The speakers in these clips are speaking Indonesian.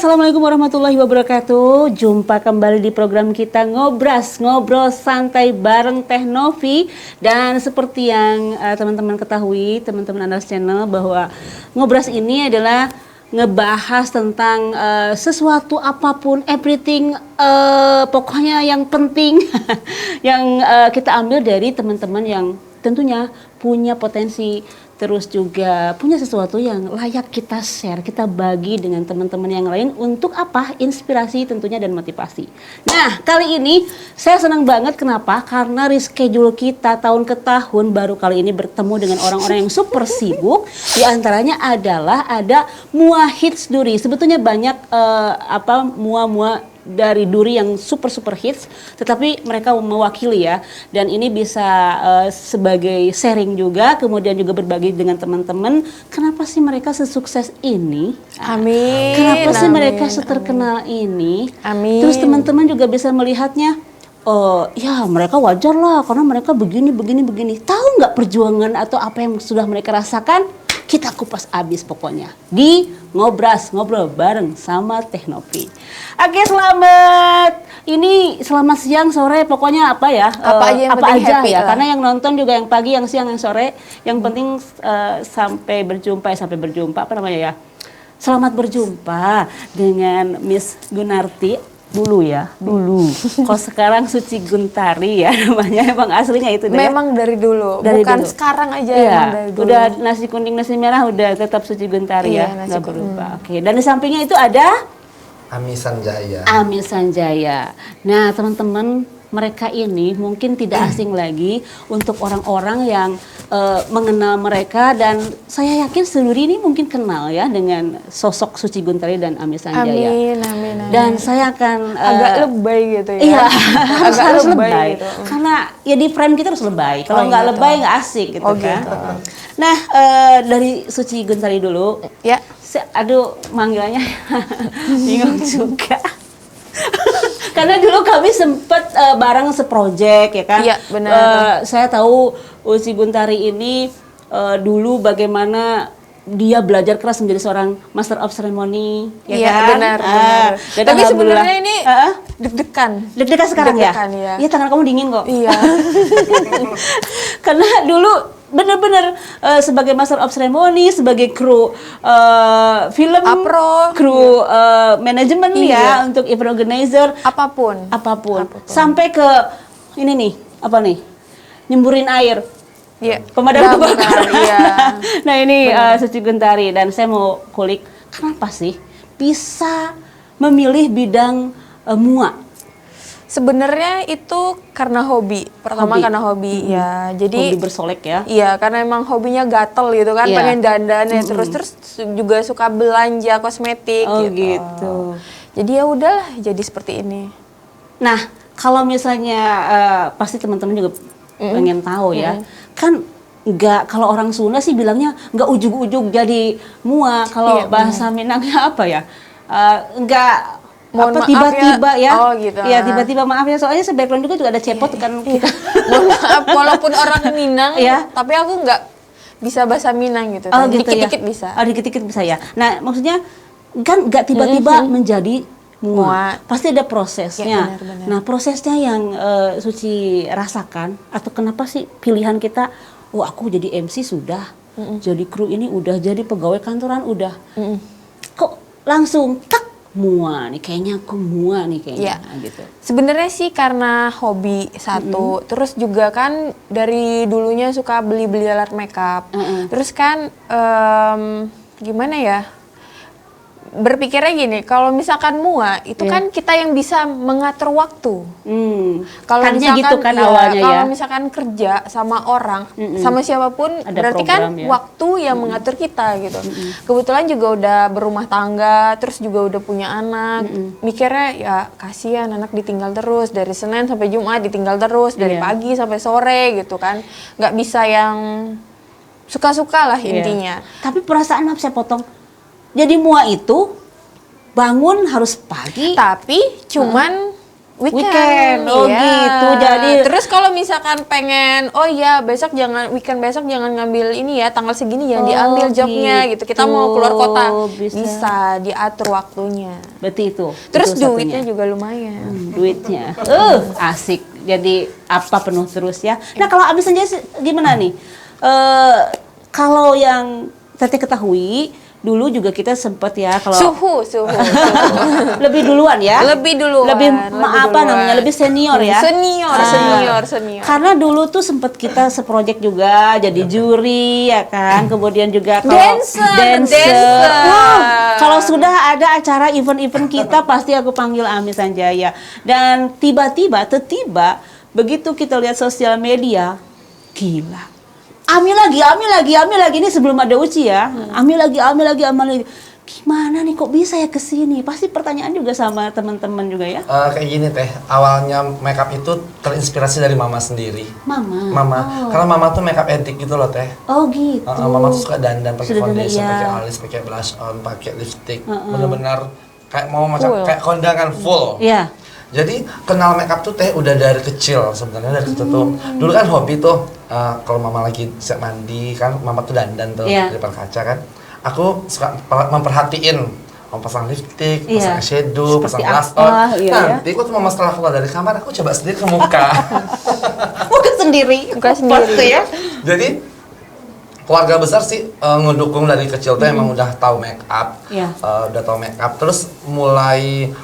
Assalamualaikum warahmatullahi wabarakatuh. Jumpa kembali di program kita Ngobras, ngobrol santai bareng Teh Novi. Dan seperti yang teman-teman ketahui, teman-teman Andas Channel, bahwa Ngobras ini adalah ngebahas tentang sesuatu apapun, everything, pokoknya yang penting yang kita ambil dari teman-teman yang tentunya punya potensi, terus juga punya sesuatu yang layak kita share, kita bagi dengan teman-teman yang lain untuk apa? Inspirasi tentunya dan motivasi. Nah, kali ini saya senang banget, kenapa? Karena reschedule kita tahun ke tahun baru kali ini bertemu dengan orang-orang yang super sibuk. Di antaranya adalah ada Mua Hits Duri. Sebetulnya banyak mua-mua dari Duri yang super hits, tetapi mereka mewakili ya, dan ini bisa sebagai sharing juga, kemudian juga berbagi dengan teman-teman. Kenapa sih mereka sesukses ini? Amin. Kenapa sih mereka seterkenal ini? Amin. Terus teman-teman juga bisa melihatnya, ya mereka wajar lah karena mereka begini. Tahu nggak perjuangan atau apa yang sudah mereka rasakan? Kita kupas abis pokoknya di Ngobras, ngobrol bareng sama Teh Novi. Oke, selamat siang, sore, pokoknya apa ya? Apa aja happy, ya, karena yang nonton juga yang pagi, yang siang, yang sore. Yang penting sampai berjumpa, apa namanya ya? Selamat berjumpa dengan Miss Gunarti. Dulu. Kalau sekarang Suci Guntari ya namanya, emang aslinya itu deh. Memang dari dulu, bukan dulu. Sekarang aja. Iya, emang dari dulu. Udah nasi kuning, nasi merah udah tetap Suci Guntari ya, nggak berubah. Oke, dan di sampingnya itu ada Ami Sanjaya. Ami Sanjaya. Nah, teman-teman, mereka ini mungkin tidak asing lagi untuk orang-orang yang mengenal mereka, dan saya yakin seluruh ini mungkin kenal ya dengan sosok Suci Guntari dan Ami Sanjaya. Amin. Dan saya akan agak lebay gitu ya. Iya, harus lebay. Gitu. Karena ya di frame kita harus lebay. Kalau nggak lebay nggak asik gitu kan. Gitu. Nah, dari Suci Guntari dulu. Ya. Aduh, manggilannya bingung juga. Karena dulu kami sempat bareng seproject ya kan. Iya, benar. Saya tahu Suci Guntari ini dulu bagaimana dia belajar keras menjadi seorang Master of Ceremony, ya iya, kan? Benar. Tapi sebenarnya ini deg-degan. Deg-degan sekarang ya? Iya, tangan kamu dingin kok. Iya. Karena dulu bener-bener sebagai Master of Ceremony, sebagai kru film, kru manajemen ya, untuk event organizer, apapun. Sampai ke ini nih, apa nih? Nyemburin air. Iya. Pemadam kebakaran. Iya. Nah, ini Suci Guntari, dan saya mau kulik kenapa sih bisa memilih bidang mua? Sebenarnya itu karena hobi. Pertama karena hobi ya. Jadi hobi bersolek ya. Iya, karena emang hobinya gatel gitu kan, pengen dandan ya, terus juga suka belanja kosmetik gitu. Jadi ya udahlah jadi seperti ini. Nah, kalau misalnya pasti teman-teman juga pengen tahu ya. Kan kalau orang Sunda sih bilangnya nggak ujug-ujug jadi mua. Kalau bahasa Minangnya apa ya? Nggak tiba-tiba ya. Oh gitu. Ya tiba-tiba, maaf ya, soalnya background juga ada cepot kan kita. Maaf, walaupun orang Minang ya, tapi aku nggak bisa bahasa Minang gitu. Dikit-dikit bisa. Oh, dikit-dikit bisa ya. Nah, maksudnya kan nggak tiba-tiba menjadi mua. Pasti ada prosesnya. Ya, benar. Nah, prosesnya yang Suci rasakan, atau kenapa sih pilihan kita, aku jadi MC sudah, jadi kru ini udah, jadi pegawai kantoran udah. Kok langsung mua nih, kayaknya aku mua nih kayaknya gitu. Sebenarnya sih karena hobi satu, terus juga kan dari dulunya suka beli alat makeup. Terus kan gimana ya? Berpikirnya gini, kalau misalkan mua itu kan kita yang bisa mengatur waktu. Kalau misalkan gitu kan awalnya kalau misalkan kerja sama orang, sama siapapun, ada berarti kan waktu yang mengatur kita gitu. Kebetulan juga udah berumah tangga, terus juga udah punya anak. Mikirnya ya kasihan anak ditinggal terus dari Senin sampai Jumat, ditinggal terus dari pagi sampai sore gitu kan. Nggak bisa yang suka-suka lah intinya. Tapi perasaan, maaf saya potong, jadi mua itu bangun harus pagi. Tapi cuman weekend. Oh gitu. Jadi terus kalau misalkan pengen, oh iya besok jangan ngambil ini ya, tanggal segini jangan diambil jobnya gitu. Kita mau keluar kota, bisa diatur waktunya. Berarti itu. Terus itu duitnya juga lumayan. Duitnya. Asik. Jadi apa penuh terus ya. Nah, kalau Ami Sanjaya gimana nih? Kalau yang Teteh ketahui, dulu juga kita sempat ya kalau suhu. lebih duluan ya. Lebih duluan. Lebih senior ya. Senior. Karena dulu tuh sempat kita seproject juga jadi juri ya kan. Kemudian juga kalau dancer. Kalau sudah ada acara event-event kita pasti aku panggil Ami Sanjaya. Dan tiba-tiba begitu kita lihat sosial media, gila. Ami lagi ini sebelum ada Uci ya. Ami lagi. Gimana nih kok bisa ya kesini? Pasti pertanyaan juga sama teman-teman juga ya. Kayak gini Teh, awalnya makeup itu terinspirasi dari mama sendiri. Mama. Karena mama tuh makeup edik gitu loh Teh. Oh gitu. Mama tuh suka dandan pakai foundation, iya. pakai alis, pakai blush on, pakai lipstick. Bener-bener kayak mau macam kayak kondangan full. Iya. Jadi kenal makeup tuh Teh udah dari kecil sebenarnya, dari kecil tuh. Dulu kan hobi tuh, kalau mama lagi siap mandi kan, mama tuh dandan tuh di depan kaca kan. Aku suka memperhatiin, mau pasang lipstick, pasang eyeshadow, pasang blush on. Nanti aku tuh mama setelah keluar dari kamar, aku coba sendiri ke muka. Muka sendiri ya. Jadi keluarga besar sih ngedukung dari kecil tuh emang udah tahu makeup, Terus mulai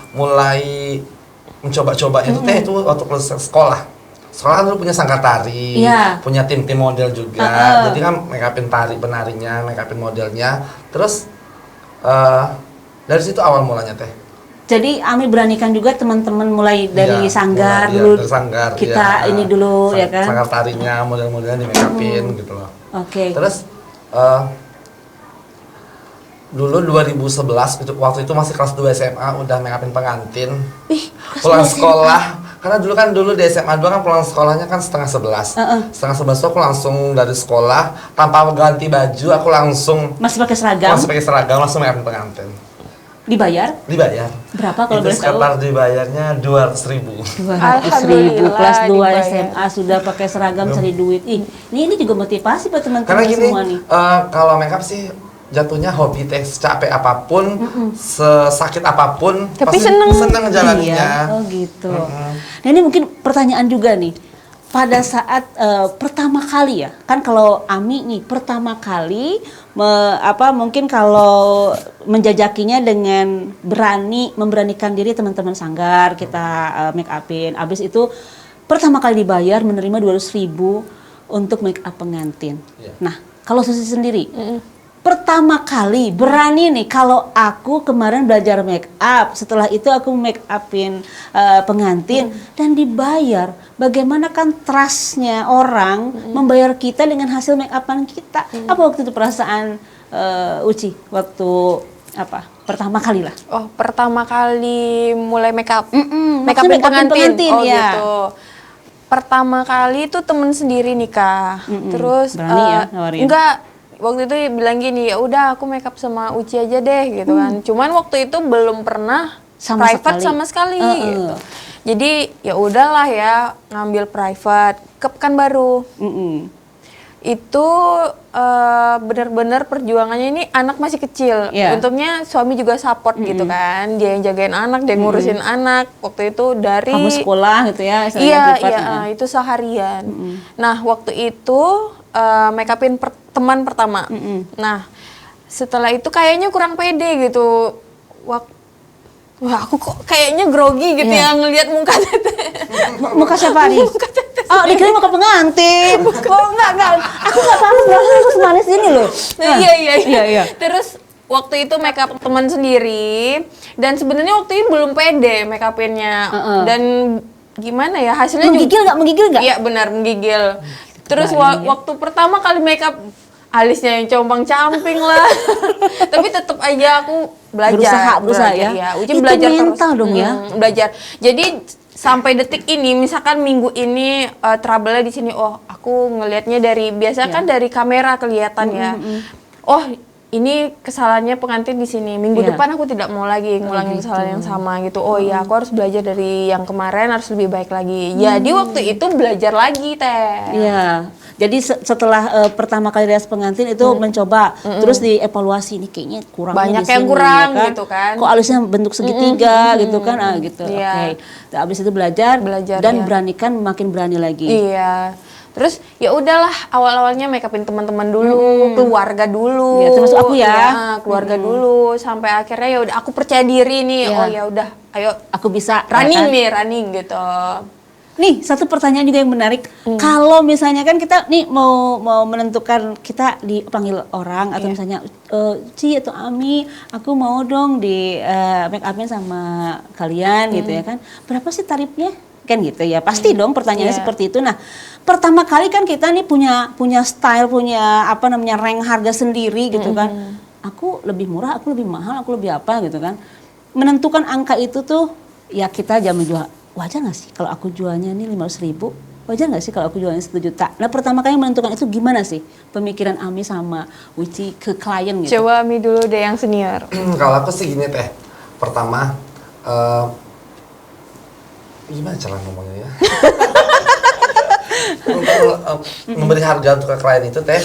mencoba-coba itu Teh itu waktu sekolah dulu punya sanggar tari, punya tim model juga. Jadi kan makeupin penarinya, makeupin modelnya. Terus dari situ awal mulanya Teh. Jadi Ami beranikan juga teman-teman mulai dari sanggar dulu. Dari sanggar. Kita ini dulu ya kan. Sanggar tarinya, model-modelnya di makeupin gitu loh. Oke. Terus dulu 2011 waktu itu masih kelas 2 SMA udah makeupin pengantin. Pulang sekolah. Karena dulu di SMA 2 kan pulang sekolahnya kan setengah 11. Setengah 11 tuh aku langsung dari sekolah tanpa ganti baju, aku langsung masih pakai seragam langsung makeupin pengantin. Dibayar? Berapa kalau boleh tahu? Sekitar dibayarnya 200.000. 200.000 kelas 2 SMA sudah pakai seragam cari duit. Ini juga motivasi buat teman-teman semua nih. Kalau makeup sih jatuhnya hobi Teh, secapek apapun, sesakit apapun, tapi pasti seneng ngejalaninnya. Iya. Oh gitu. Nah ini mungkin pertanyaan juga nih. Pada saat pertama kali ya, kan kalau Ami nih pertama kali mungkin kalau menjajakinya dengan memberanikan diri teman-teman sanggar kita make upin. Abis itu pertama kali dibayar menerima 200.000 untuk make up pengantin. Nah kalau Susi sendiri. Pertama kali berani nih, kalau aku kemarin belajar make up, setelah itu aku make upin pengantin dan dibayar. Bagaimana kan trustnya orang membayar kita dengan hasil make upan kita? Apa waktu itu perasaan Uci waktu pertama kali lah? Oh, pertama kali mulai make up, make upin pengantin oh ya. Gitu. Pertama kali itu temen sendiri nikah, terus berani ya nawarin? Enggak. Waktu itu bilang gini, ya udah aku make up sama Uci aja deh gitu kan. Cuman waktu itu belum pernah private sama sekali gitu. Jadi ya udahlah ya ngambil private ke Pekanbaru. Itu benar-benar perjuangannya ini anak masih kecil. Untungnya suami juga support gitu kan. Dia yang jagain anak, dia ngurusin anak. Waktu itu dari kamu sekolah gitu ya? Iya, itu seharian. Nah waktu itu make upin teman pertama. Nah, setelah itu kayaknya kurang pede gitu. Wah, aku kok kayaknya grogi gitu ya ngelihat muka Teteh. Muka siapa nih? Oh, dikira muka pengantin. Oh, enggak. Aku enggak paham, aku semanis ini loh. Iya. Terus waktu itu make up teman sendiri dan sebenarnya waktu itu belum pede make upinnya. Dan gimana ya hasilnya menggigil nggak? Iya, benar menggigil. Terus waktu pertama kali make up alisnya yang compang-camping lah. Tapi tetap aja aku belajar ya. Uji itu belajar mental terus. Dong ya. Belajar. Jadi sampai detik ini misalkan minggu ini trouble-nya di sini, oh aku ngelihatnya dari biasa kan dari kamera kelihatan ya. Oh, ini kesalahannya pengantin di sini. Minggu depan aku tidak mau lagi ngulangin kesalahan yang sama gitu. Oh iya, aku harus belajar dari yang kemarin, harus lebih baik lagi. Jadi waktu itu belajar lagi teh. Iya. Jadi setelah pertama kali rias pengantin itu mencoba, terus dievaluasi ini kayaknya kurang banyak di yang sini, kurang ya kan? gitu kan. Kok alisnya bentuk segitiga gitu kan? Gitu. Iya. Oke. Habis itu belajar dan ya. beranikan makin berani lagi. Iya. Terus ya udahlah, awal-awalnya make upin teman-teman dulu, keluarga dulu. Ya, termasuk aku ya. Keluarga dulu sampai akhirnya ya udah aku percaya diri nih. Ya. Oh ya udah, ayo Aku bisa running kan? nih, running gitu. Nih, satu pertanyaan juga yang menarik. Kalau misalnya kan kita nih mau menentukan kita dipanggil orang atau misalnya Ci atau Ami, aku mau dong di make upin sama kalian gitu ya kan. Berapa sih tarifnya? Kan gitu ya. Pasti dong pertanyaannya seperti itu. Nah, pertama kali kan kita nih punya style, punya apa namanya rank harga sendiri gitu kan. Aku lebih murah, aku lebih mahal, aku lebih apa gitu kan. Menentukan angka itu tuh ya kita jam jual. Wajar nggak sih kalau aku jualnya ini 500.000? Wajar nggak sih kalau aku jualnya 1 juta? Nah, pertama kali menentukan itu gimana sih pemikiran Ami sama Wici ke klien gitu? Coba Ami dulu deh yang senior. Kalau aku sih gini teh, pertama gimana cara ngomongnya ya? Untuk memberi harga untuk ke klien itu teh,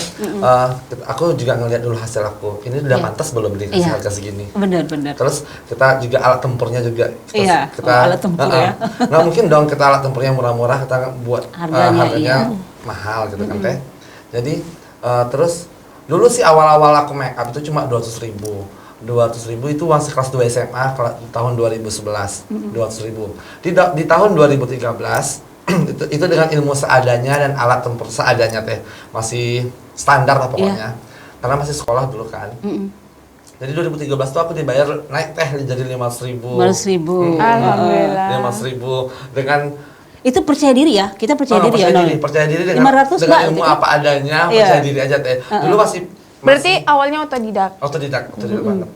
aku juga ngeliat dulu hasil aku. Ini udah pantas belum dikasih harga segini? Benar. Terus kita juga alat tempurnya juga kita alat tempur ya. Nggak mungkin dong kita alat tempurnya murah-murah kita buat harganya mahal gitu kan teh. Jadi terus dulu sih awal-awal aku make up itu cuma 200.000 itu uang sekelas 2 SMA tahun 2011. 200.000 di tahun 2013 itu dengan ilmu seadanya dan alat tempur seadanya teh, masih standar lah pokoknya karena masih sekolah dulu kan. Jadi 2013 tuh aku dibayar naik teh jadi 500.000. Alhamdulillah. 500.000 dengan itu percaya diri ya, kita percaya diri percaya diri dengan 500 dengan ilmu apa adanya, percaya diri aja teh. Dulu masih berarti awalnya otodidak banget.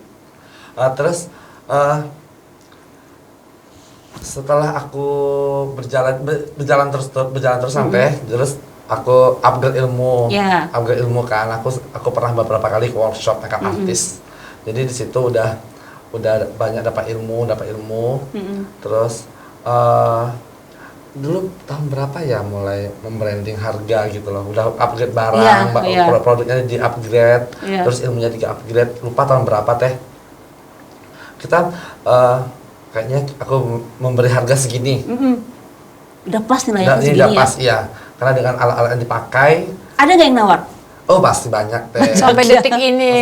Terus setelah aku berjalan terus sampai terus aku upgrade ilmu kan. Aku pernah beberapa kali ke workshop makeup artist. Jadi di situ udah banyak dapat ilmu. Terus dulu tahun berapa ya mulai membranding harga gitu loh. Udah upgrade barang, produknya di upgrade, terus ilmunya di upgrade. Lupa tahun berapa teh. Kita kayaknya aku memberi harga segini. Udah pas nilainya segini udah pas ya. Karena dengan alat-alat yang dipakai. Ada nggak yang nawar? Oh pasti banyak teh. Sampai detik ini.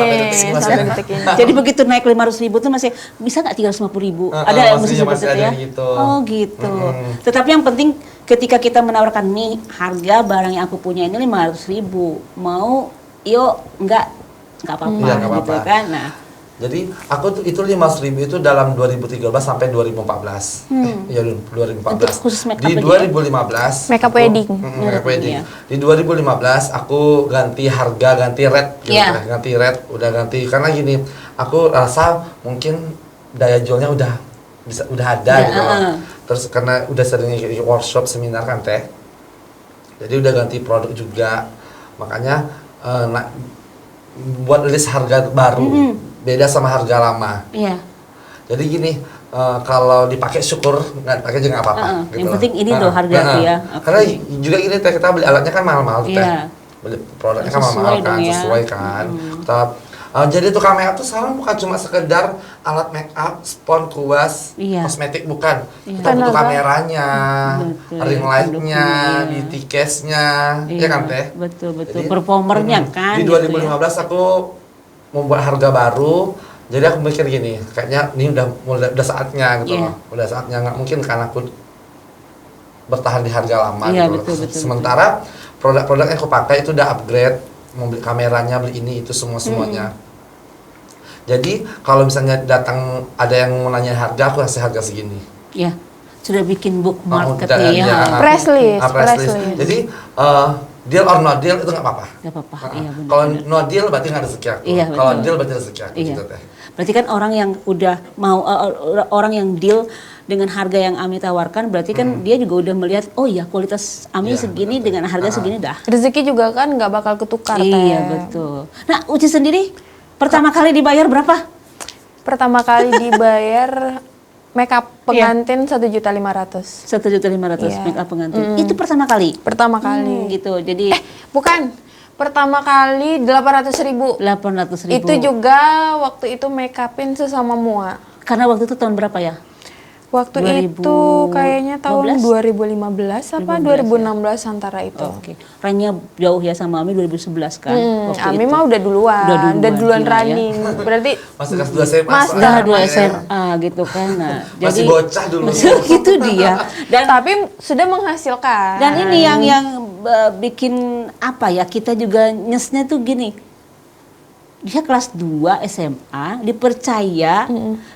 Jadi begitu naik 500.000 tuh masih bisa nggak 350.000? Ada yang masih seperti itu ya? Gitu. Oh gitu. Tetapi yang penting ketika kita menawarkan nih harga barang yang aku punya ini 500.000, mau yuk nggak apa-apa gitu kan? Nah. Jadi aku tuh itu 500.000 itu dalam 2013 sampai 2014. Ya 2014. Khusus make up di 2015 make up wedding. Di 2015 aku ganti harga, ganti rate gitu ganti rate, udah ganti karena gini, aku rasa mungkin daya jualnya udah ada gitu loh. Terus karena udah sering ikut workshop, seminar kan teh. Jadi udah ganti produk juga. Makanya buat list harga baru. Beda sama harga lama. Iya. Jadi gini, kalau dipakai syukur, nggak dipakai juga nggak apa-apa. Gitu yang penting ini loh harga ya. Karena juga gini teh, kita beli alatnya kan mahal-mahal teh. Beli produknya kan mahal-mahal kan, sesuai kan. Jadi tukang make up tuh sekarang bukan cuma sekedar alat make up, spons, kuas, kosmetik, bukan. Kita butuh kameranya, ring light-nya, beauty case-nya, ya kan teh? Betul. Performernya kan. Di 2015 aku membuat harga baru, jadi aku mikir gini, kayaknya ini udah saatnya gitu loh. Udah saatnya, nggak mungkin kan aku bertahan di harga lama gitu loh. Sementara produk-produk yang aku pakai itu udah upgrade, mau beli kameranya, beli ini itu semuanya. Jadi kalau misalnya datang ada yang mau nanya harga, aku kasih harga segini. Iya, sudah bikin bookmark ya. Press list. Jadi deal or no deal itu nggak apa-apa. Nggak apa-apa. Iya, benar. Kalau no deal berarti nggak rezeki aku. Kalau deal berarti rezeki aku gitu teh. Berarti kan orang yang udah mau orang yang deal dengan harga yang Ami tawarkan, berarti kan dia juga udah melihat, oh iya kualitas Ami segini dengan harga segini dah. Rezeki juga kan nggak bakal ketukar. Iya betul. Nah Uci sendiri Pertama kali dibayar berapa? Pertama kali dibayar makeup pengantin 1.500.000. 1.500.000 Iya. make up pengantin. Itu pertama kali. Pertama kali. Gitu. Jadi Bukan. Pertama kali 800.000. 800.000. Itu juga waktu itu make upin sesama mua. Karena waktu itu tahun berapa ya? Waktu itu kayaknya tahun 2015 apa 2016 antara itu. Oke. Rannya jauh ya sama Ami 2011 kan? Waktu Ami itu. mah udah duluan gila ya. running. Berarti Masih kelas 2 SMA. Udah 2 SMA gitu kan. Nah, Masih bocah dulu. Itu dia. Dan tapi sudah menghasilkan. Dan ini yang bikin apa ya, kita juga nyesnya tuh gini, dia kelas 2 SMA dipercaya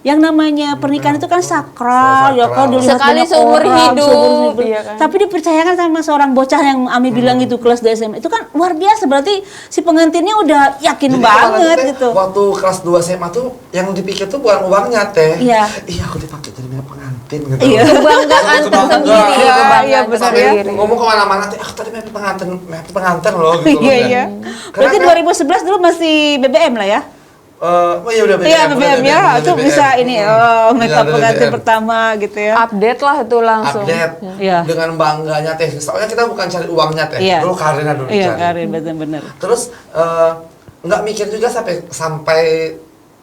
yang namanya pernikahan itu kan sakral ya kan, dilihat sekali banyak seumur orang, hidup, iya kan? Tapi dipercayakan sama seorang bocah yang Ami bilang itu kelas 2 SMA itu kan luar biasa, berarti si pengantinnya udah yakin Jadi banget teh, gitu. Waktu kelas 2 SMA tuh yang dipikir tuh bukan uangnya teh. Iya. Iya, aku dipakai jadi pengantin gitu. Iya. Kebanggaan tersendiri, Iya, kebanggaan benar tersendiri. Ngomong kemana-mana teh, aku tadi pengantin loh gitu loh. Iya Teh. iya. Karena Berarti kan, 2011 dulu masih BBM lah ya? oh iya udah BBM. Iya BBM ya, udah itu BBM. bisa ini make Iya, up udah pengantin BBM. pertama gitu ya. Update lah itu langsung. Update Iya. dengan bangganya teh. Soalnya kita bukan cari uangnya teh, Iya. dulu karirnya dulu Iya, cari. karir benar-benar. Terus nggak mikir juga sampai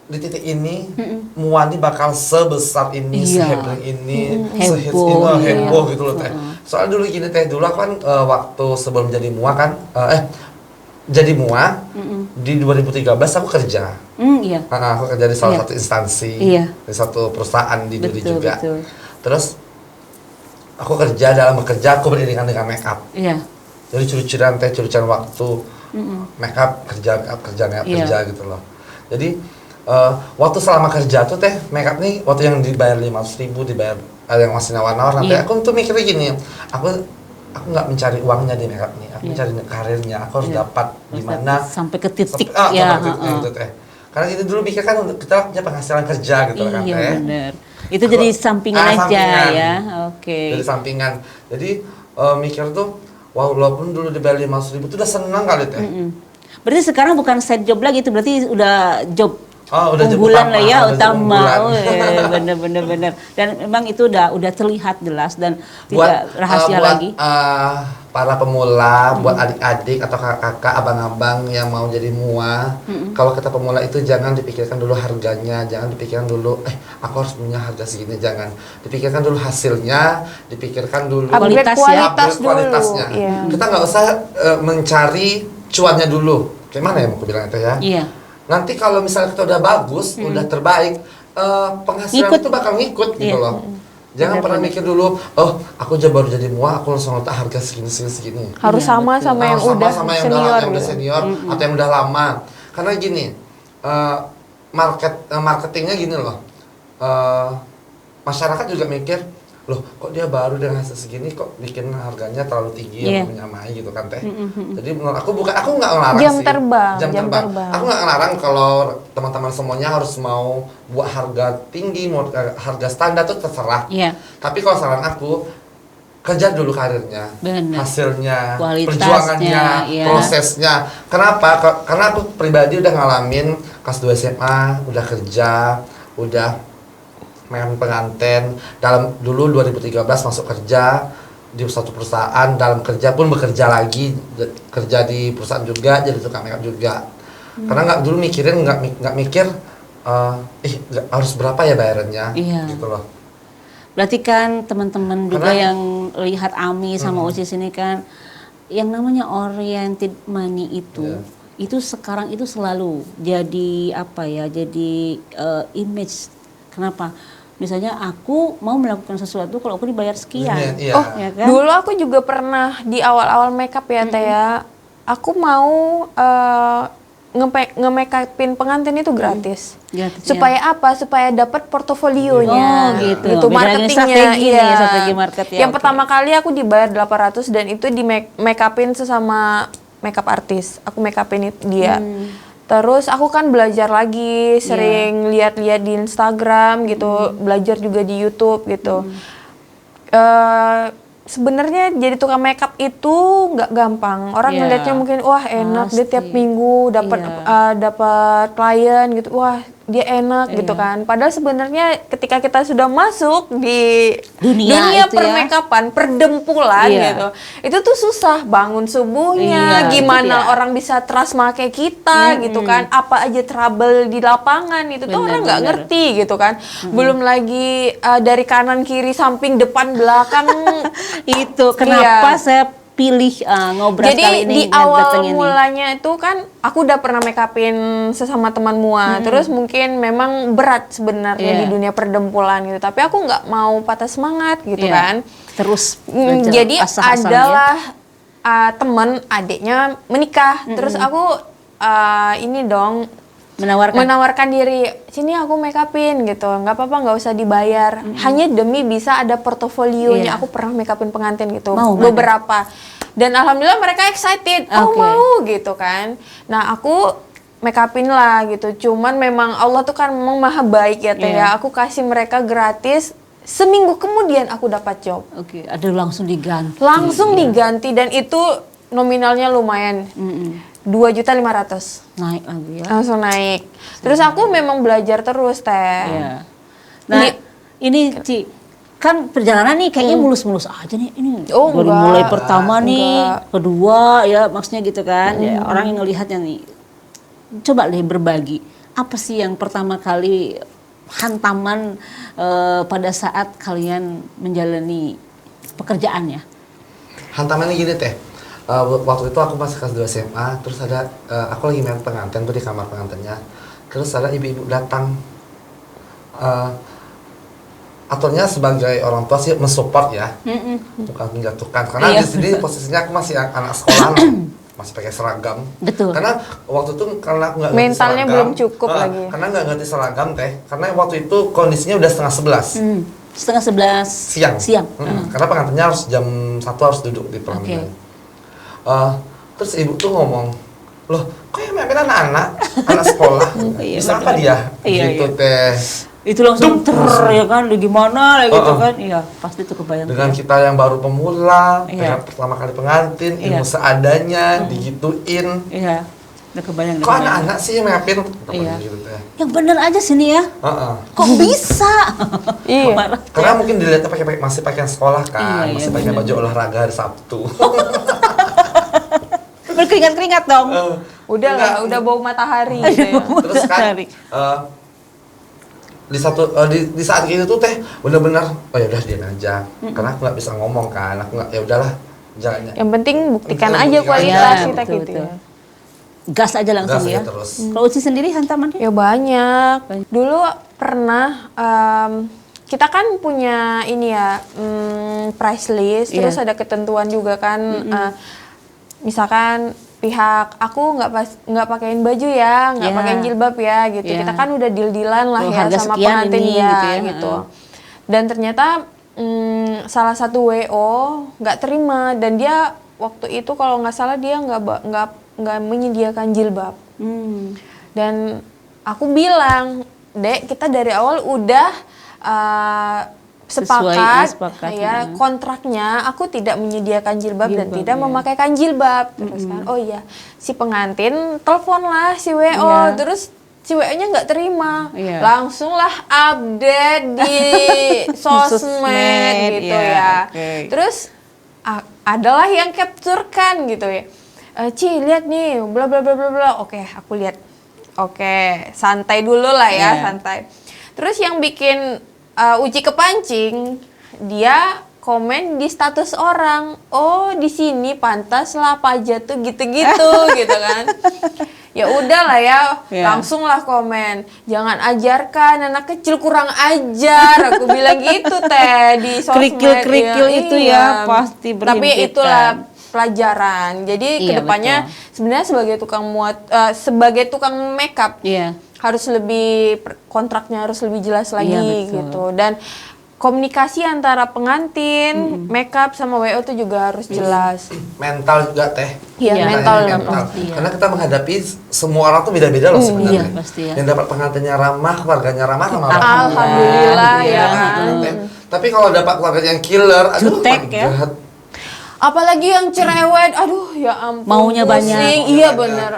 di titik ini Muani bakal sebesar ini, Iya. seheboh ini, Heboh, heboh iya. gitu loh teh. Soalnya dulu gini teh, dulu aku kan waktu sebelum jadi Mua kan, jadi Mua di 2013 aku kerja. Iya. Aku kerja di salah Iya. satu instansi, Iya. di satu perusahaan di Duri Betul, juga. betul. Terus aku kerja, dalam bekerja aku beriringan dengan make up. Iya. Jadi curi-curian teh, curi-curian waktu, make up kerja Iya. gitu loh. Jadi waktu selama kerja tuh teh make up nih, waktu yang dibayar 500.000 dibayar yang masih nawar-nawar, nanti Iya. aku tuh mikirnya gini, aku nggak mencari uangnya di make up nih, aku Iya. mencari karirnya, aku harus Iya. dapat gimana sampai ke titik sampai ya. ke titik itu teh. Karena ini dulu pikir kan kita punya penghasilan kerja gitu kan Iya teh. benar. Itu jadi sampingan aja sampingan. ya. Oke. Dari sampingan. Jadi mikir tuh, walaupun dulu dibayar 500.000 itu udah senang kali teh. Berarti sekarang bukan side job lagi itu, berarti udah job Udah job unggulan lah utama, ya, udah job utama. unggulan. Oh iya, bener. Dan memang itu udah terlihat jelas dan tidak rahasia buat, lagi. Para pemula, buat adik-adik atau kakak-kakak, abang-abang yang mau jadi Mua, kalau kita pemula itu jangan dipikirkan dulu harganya, jangan dipikirkan dulu, aku harus punya harga segini, jangan. Dipikirkan dulu hasilnya, dipikirkan dulu Kualitas ya. upgrade kualitasnya. Iya. Kita nggak usah mencari cuannya dulu. Kayak mana ya mau aku bilang itu ya? Iya. Nanti kalau misalnya kita udah bagus, udah terbaik, penghasilan Ngikut. itu bakal ngikut gitu Iya. loh. Jangan pernah mikir dulu, aku aja baru jadi Mua, aku langsung letak harga segini. Harus Iya, sama betul. sama yang udah senior yang udah gitu. senior atau yang udah lama. Karena gini, marketingnya gini loh. Masyarakat juga mikir, loh kok dia baru dengan hasil segini kok bikin harganya terlalu tinggi Iya. yang menyamai gitu kan teh. Jadi menurut aku aku nggak ngelarang Jam sih. terbang, Jam jam terbang. terbang. Aku nggak ngelarang kalau teman-teman semuanya harus mau buat harga tinggi, mau harga standar tuh terserah. Iya. Tapi kalau saran aku, kerja dulu karirnya, Benar. hasilnya, Kualitasnya, perjuangannya, iya. prosesnya. Kenapa? Karena aku pribadi udah ngalamin kelas 2 SMA, udah kerja, udah main pengantin. Dulu 2013 masuk kerja di suatu perusahaan, dalam kerja pun bekerja lagi, kerja di perusahaan juga, jadi tukang makeup juga. Karena nggak dulu mikirin, nggak mikir, harus berapa ya bayarannya, Iya. gitu loh. Berarti kan teman-teman juga Karena- yang lihat Ami sama Ucis ini kan, yang namanya oriented money itu, itu sekarang itu selalu jadi apa ya? Jadi image. Kenapa? Misalnya aku mau melakukan sesuatu kalau aku dibayar sekian. Iya. Oh, Ya kan? dulu aku juga pernah di awal-awal makeup ya Teh ya. Aku mau nge-make upin pengantin itu gratis. Gratis, ya. Supaya apa? Supaya dapat portofolionya. Oh, gitu. Itu Beda dengan marketingnya. strategi nih, Iya. strategi market ya, Yang oke. pertama kali aku dibayar 800 dan itu di make upin sesama makeup artis. Aku make upin dia. Terus aku kan belajar lagi, sering lihat-lihat di Instagram gitu, belajar juga di YouTube gitu. sebenarnya jadi tukang makeup itu nggak gampang. Orang ngeliatnya mungkin wah enak, dia tiap minggu dapat klien gitu. Wah, dia enak gitu kan. Padahal sebenarnya ketika kita sudah masuk di dunia permakeupan, perdempulan gitu. Itu tuh susah, bangun subuhnya, gimana orang bisa trust make kita gitu kan. Apa aja trouble di lapangan itu tuh orang nggak ngerti gitu kan. Belum lagi dari kanan kiri samping depan belakang. Itu kenapa saya pilih Ngobras kali ini. Jadi di awal mulanya itu kan aku udah pernah make upin sesama teman mua. Terus mungkin memang berat sebenarnya di dunia perdempulan gitu. Tapi aku nggak mau patah semangat gitu kan. Terus jadi adalah teman adiknya menikah. Terus aku ini dong menawarkan diri, sini aku make upin gitu, nggak apa-apa, nggak usah dibayar, hanya demi bisa ada portofolionya. Aku pernah make upin pengantin gitu, beberapa, dan alhamdulillah mereka excited, mau gitu kan. Nah aku make upin lah gitu, cuman memang Allah tuh kan memang maha baik ya Teh ya, aku kasih mereka gratis. Seminggu kemudian aku dapat job. Ada langsung diganti. Diganti, dan itu nominalnya lumayan. 2.500.000 naik lagi ya, langsung naik. Terus aku memang belajar terus Teh. Nah ini Ci, kan perjalanan nih kayaknya mulus-mulus aja nih ini. Dari mulai pertama nih, kedua ya maksudnya gitu kan. Ya, orang yang ngelihatnya nih, coba deh berbagi apa sih yang pertama kali hantaman pada saat kalian menjalani pekerjaannya. Hantamannya gini Teh. Waktu itu aku masih kelas 2 SMA, terus ada aku lagi main pengantin tuh di kamar pengantinnya, terus ada ibu-ibu datang. Aturnya sebagai orang tua sih mensupport ya, bukan menjatuhkan, karena di sini posisinya aku masih anak sekolah, masih pakai seragam. Betul. Karena waktu itu karena aku nggak ngerti mentalnya seragam, belum cukup lagi. Karena nggak ngerti seragam Teh, karena waktu itu kondisinya udah 10:30. 10:30 siang. Karena pengantinnya harus jam 1 harus duduk di pelaminan. Terus ibu tuh ngomong, loh kok yang main anak-anak, anak sekolah, bisa apa dia? Gitu Teh. Itu langsung ya kan, gimana gitu kan, iya pasti tuh kebayang. Dengan kita yang baru pemula, dengan pertama kali pengantin, ilmu seadanya, digituin. Iya, udah kebayang. Kok anak-anak sih yang main gitu Teh. Yang bener aja sini ya, kok bisa? Karena mungkin dilihatnya masih pakai sekolah kan, masih pakai baju olahraga hari Sabtu. Berkeringat-keringat dong. Udah bau matahari gitu ya. Terus kan di saat gitu tuh Teh benar-benar ya udah diam aja. Karena aku nggak bisa ngomong kan. Aku nggak, ya udahlah jalannya. Yang penting buktikan aja kualitas kita gitu ya. Gas aja langsung ya. Terus. Kalau Uci sendiri hantamannya? Ya banyak. Dulu pernah kita kan punya ini ya price list, terus ada ketentuan juga kan. Misalkan pihak aku nggak pakein baju ya, nggak pakein jilbab ya gitu. Kita kan udah deal-dealan lah ya sama pengantin gitu. Dan ternyata salah satu WO nggak terima, dan dia waktu itu kalau nggak salah dia nggak menyediakan jilbab. Dan aku bilang, Dek, kita dari awal udah sepakat ya kontraknya aku tidak menyediakan jilbab dan tidak memakaikan jilbab. Terus kan si pengantin teleponlah si WO, terus si WO-nya nggak terima, langsung lah update di sosmed gitu ya. Terus adalah yang capture kan gitu ya, Ci lihat nih bla bla bla bla bla. Oke, aku lihat. Oke, santai dulu lah ya, santai. Terus yang bikin Uci kepancing, dia komen di status orang, oh di sini pantas lah pajak tuh gitu-gitu gitu kan. Ya udahlah ya, langsung lah komen, jangan ajarkan anak kecil kurang ajar, aku bilang gitu Teh di sosmed. Kerikil itu ya pasti berhimpitan. Tapi itulah pelajaran. Jadi kedepannya sebenarnya sebagai tukang makeup harus lebih, kontraknya harus lebih jelas lagi gitu. Dan komunikasi antara pengantin, makeup sama WO itu juga harus jelas. Mental juga Teh. Iya, mental. Karena kita menghadapi semua orang tuh beda-beda loh sebenarnya. Pasti ya. Yang dapat pengantinnya ramah, keluarganya ramah. Alhamdulillah ya kan. Tapi kalau dapat keluarga yang killer, aduh, Jutek ya. Apalagi yang cerewet, aduh ya ampun. Maunya pusing. banyak. Iya bener.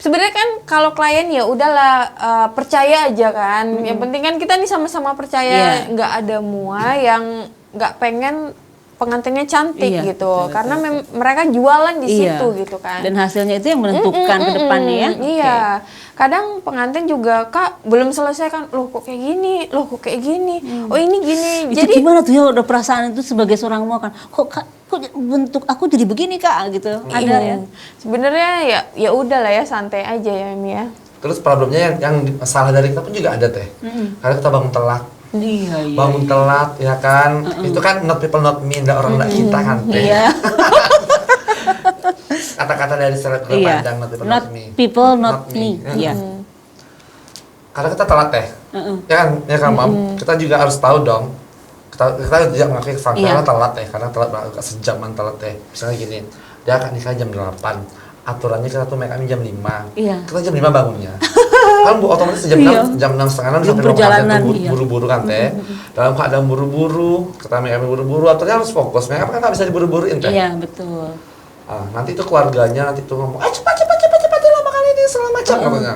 Sebenarnya kan kalau klien ya udahlah percaya aja kan. Yang penting kan kita nih sama-sama percaya, nggak ada mua yang nggak pengen pengantinnya cantik gitu. Karena mereka jualan di situ gitu kan. Dan hasilnya itu yang menentukan ke depannya ya. Iya. Kadang pengantin juga, Kak, belum selesai kan. Loh kok kayak gini? Loh kok kayak gini? Oh ini gini. Itu Jadi gimana tuh ya udah perasaan itu sebagai seorang mua kan. Kok bentuk aku jadi begini Kak gitu. Ada ya. Sebenarnya ya udah lah ya, santai aja ya Mi ya. Terus problemnya yang salah dari kita pun juga ada teh. Karena kita bangun telat. Iya. Bangun telat ya kan. Itu kan not people not me, orang enggak kita kan teh. Iya. Kata-kata dari selebgram pandang not people not me. People not me. Iya. Karena kita telat teh. Ya kan Mam. Kita juga harus tahu dong. Kita juga mengakui kesalahan karena telat teh. Karena telat agak sejaman telat teh. Misalnya gini, dia akan nikah jam 8. Aturannya kita tuh make up jam 5. Kita jam 5 bangunnya. Kan otomatis jam 6, jam 6 setengah 6 sampai perjalanan buru-buru kan teh. Dalam keadaan buru-buru, kita make up buru-buru, aturannya harus fokus. Make up kan nggak bisa diburu-buruin teh. Iya, betul. Nanti itu keluarganya nanti itu ngomong, cepat lama kali ini segala macam katanya.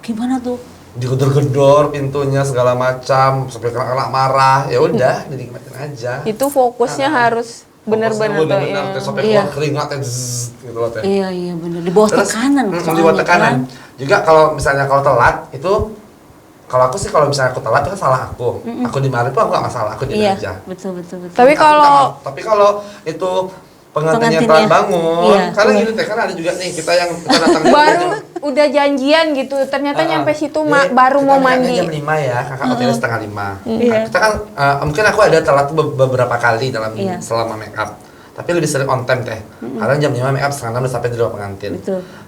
Gimana tuh? Digedor-gedor pintunya segala macam sampai kena marah. Ya udah, dinikmatin aja. Itu fokusnya harus benar-benar tuh ya. Sampai keluar keringat gitu loh teh. Iya benar. Di bawah tekanan. Di bawah tekanan. Juga kalau misalnya kalau telat itu, kalau aku sih kalau misalnya aku telat itu kan salah aku. Aku dimarahin pun aku nggak masalah, aku diam aja. Betul. Tapi kalau itu pengantinnya telat bangun, karena gini teh kan ada juga nih kita datang baru udah janjian gitu, ternyata nyampe situ baru mau mandi. Jam 5 ya, kakak hotelnya setengah 5. Kita kan mungkin aku ada telat beberapa kali selama make up, tapi lebih sering on time teh. Karena jam 5 make up setengah 6 udah sampai di ruang pengantin.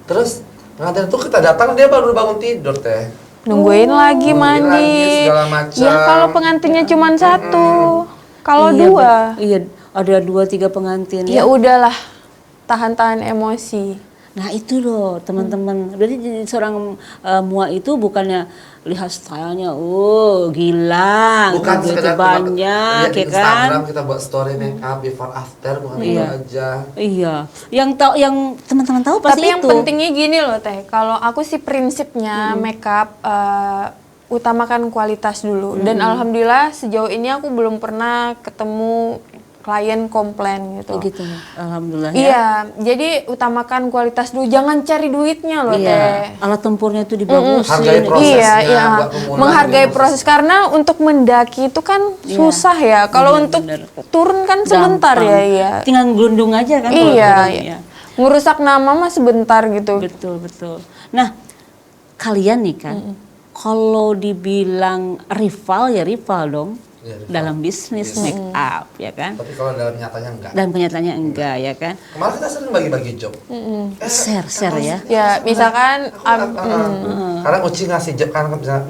Terus pengantin itu kita datang dia baru bangun tidur teh. Nungguin lagi mandi. Segala macam. Ya kalau pengantinnya cuma satu, kalau dua. Iya, ada 2-3 pengantin. Ya udahlah, tahan-tahan emosi. Nah itu loh teman-teman. Jadi seorang mua itu bukannya lihat stylenya, gila, bukan sekedar banyak, ya kan? Instagram kita buat story make up before after, bukan itu aja. Iya, yang teman-teman tahu pasti Tapi yang itu. pentingnya gini loh teh, kalau aku sih prinsipnya make up utamakan kualitas dulu. Dan alhamdulillah sejauh ini aku belum pernah ketemu klien komplain gitu. Oh gitu, alhamdulillah ya. Iya, jadi utamakan kualitas dulu, jangan cari duitnya loh teh. Alat tempurnya itu dibagusin. Hargai prosesnya, iya. Menghargai proses karena untuk mendaki itu kan susah ya. Kalau untuk turun kan sebentar ya. Tinggal gelundung aja kan. Iya. Ngerusak nama mah sebentar gitu. Betul. Nah, kalian nih kan, kalau dibilang rival ya rival dong. Dalam bisnis make up ya kan. Tapi kalau dalam nyatanya enggak. Dan kenyataannya enggak ya kan. Kemarin kita sering bagi-bagi job. Share ya. Ya misalkan karena Uci ngasih job kan misalnya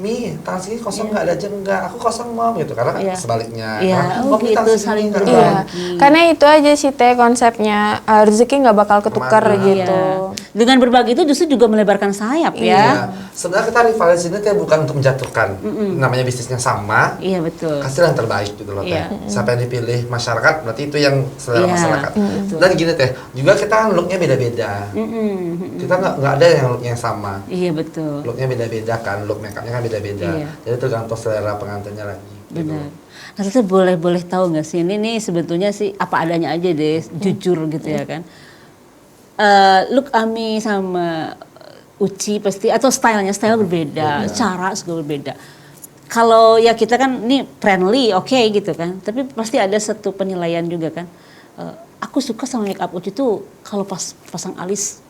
Mi tangan segini kosong nggak ada jam enggak, aku kosong Mom gitu. Karena sebaliknya. Iya, kita gitu saling berbagi. Iya. Karena itu aja sih teh konsepnya, rezeki nggak bakal ketukar gitu. Dengan berbagi itu justru juga melebarkan sayap ya. Sebenarnya kita rival di sini teh bukan untuk menjatuhkan. Namanya bisnisnya sama. Iya betul. Kasihlah yang terbaik gitu loh teh. Siapa yang dipilih masyarakat berarti itu yang selera masyarakat. Dan gini teh, juga kita kan looknya beda-beda. Kita nggak ada yang looknya sama. Iya betul. Looknya beda-beda kan, look make upnya kan beda-beda. Jadi tergantung selera pengantinnya lagi. Benar. Nah, kita boleh tahu nggak sih ini nih sebetulnya sih apa adanya aja deh, jujur gitu ya kan. Look Ami sama Uci pasti atau style berbeda, cara juga berbeda. Kalau ya kita kan ini friendly, oke gitu kan. Tapi pasti ada satu penilaian juga kan. Aku suka sama make up Uci tuh kalau pas pasang alis